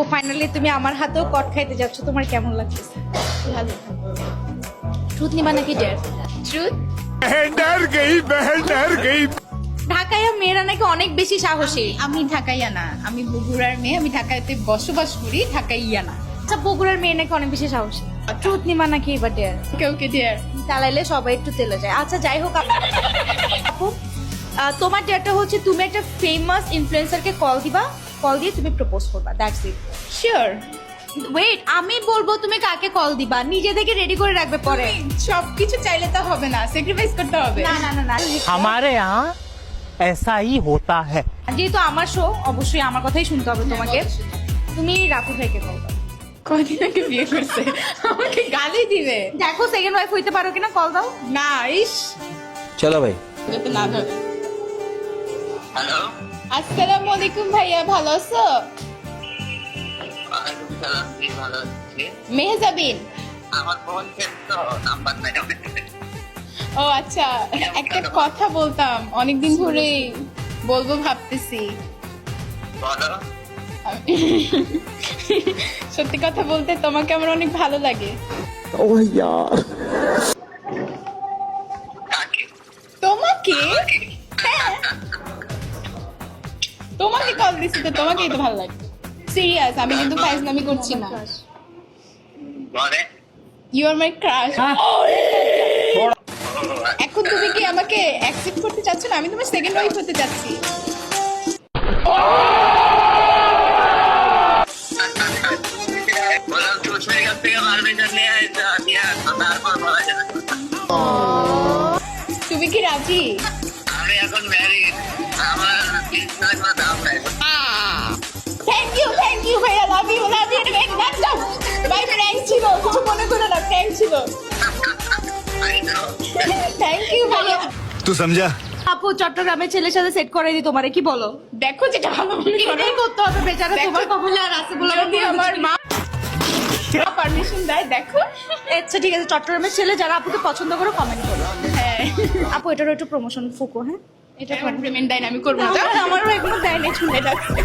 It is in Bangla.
তো ফাইনালি তুমি আমার হাতেও কট খাইতে যাচ্ছ, তোমার কেমন লাগতেছে? ভালো। ট্রুথ নিবা নাকি ডেয়ার? ট্রুথ। डर गई। ঢাকায় মেয়েরা নাকি অনেক বেশি সাহসী। আমি ঢাকাইয়া না, আমি বগুড়ার মেয়ে, আমি ঢাকাতে বসবাস করি, ঢাকাইয়া না। আচ্ছা, বগুড়ার মেয়ে নাকি অনেক বেশি সাহসী। ট্রুথ নিবা নাকি এবার ডেয়ার? Okay dear. চালাইলে সবাই একটু তেলে যায়। আচ্ছা যাই হোক, আপু, তোমার ডেয়ারটা হচ্ছে তুমি একটা ফেমাস ইনফ্লুয়েন্সারকে কল দিবা, কল দিয়ে তুমি প্রপোজ করবা, দ্যাটস ইট। শিওর। ওয়েট, আমি বলবো তুমি কাকে কল দিবা, নিজে থেকে রেডি করে রাখবে পরে। সবকিছু চাইলে তো হবে না, স্যাক্রিফাইস করতে হবে। না না না না, हमारे यहाँ ऐसा ही होता है। যেহেতু আমার শো, অবশ্যই আমার কথাই শুনতে হবে তোমাকে। তুমি রাফু ভাইকে কল দাও। কদিন আগে বিয়ে করছে, আমাকে গালি দিবে। দেখো সেকেন্ড ওয়াইফ হইতে পারো কিনা, কল দাও। না, ইস चलो भाई। যাতে না ধরে। হ্যালো, আসসালামু আলাইকুম ভাইয়া, ভালো আছো? ওয়ালাইকুম সালাম। জি, ভালো আছি। মেহজাবিন। আমার ফোন চেঞ্জ তো নাম্বার নাই। ও আচ্ছা, একটা কথা বলতাম, অনেকদিন ধরে বলবো ভাবতেছি। বলো। সত্যি কথা বলতে তোমাকে আমার অনেক ভালো লাগে। কাকে? তোমাকে? হ্যাঁ, তোমাকে কল দিছি তো তোমাকেই তো ভালো লাগে। সিরিয়াস, আমি কিন্তু ফাইজলামি করছি না। বলে। You are my crush. এখন তুমি কি আমাকে অ্যাকসেপ্ট করতে চাচ্ছ না? আমি তোমার সেকেন্ড ওয়াইফ হতে চাচ্ছি। বললাম সুস্মির কাছ থেকে পারমিশন নিয়ে আসো, নিয়ে আসো, তারপর বলা যাবে। তুমি কি রাজি? আমি এখন ম্যারিড, আমার বিজনেস কোনো দাম নাই। থ্যাংক ইউ ভাইয়া, লাভ ইউ একদম। ভাই প্র্যাঙ্ক ছিল, কিছু মনে করো না, প্র্যাঙ্ক ছিল। I know. থ্যাংক ইউ ভাইয়া। तू समझा? আপু চট্টগ্রামের ছেলের সাথে সেট করে দিই তোমারে, কি বলো? দেখো যেটা ভালো মনে করো। এটাই করতে হবে, বেচারা দেখো, তোমার কপালে আর আছে বলে যদি আমার মা পারমিশন দেয়, দেখো। আচ্ছা ঠিক আছে, চট্টগ্রামের ছেলে যারা আপুকে পছন্দ করো কমেন্ট করো। হ্যাঁ, আপু এটারও একটু প্রমোশন ফুকো, হ্যাঁ? এটা আমার পেমেন্ট দেয় না, আমি করবো না। আমারও এগুলো দেয় না, শুনে রাখছে।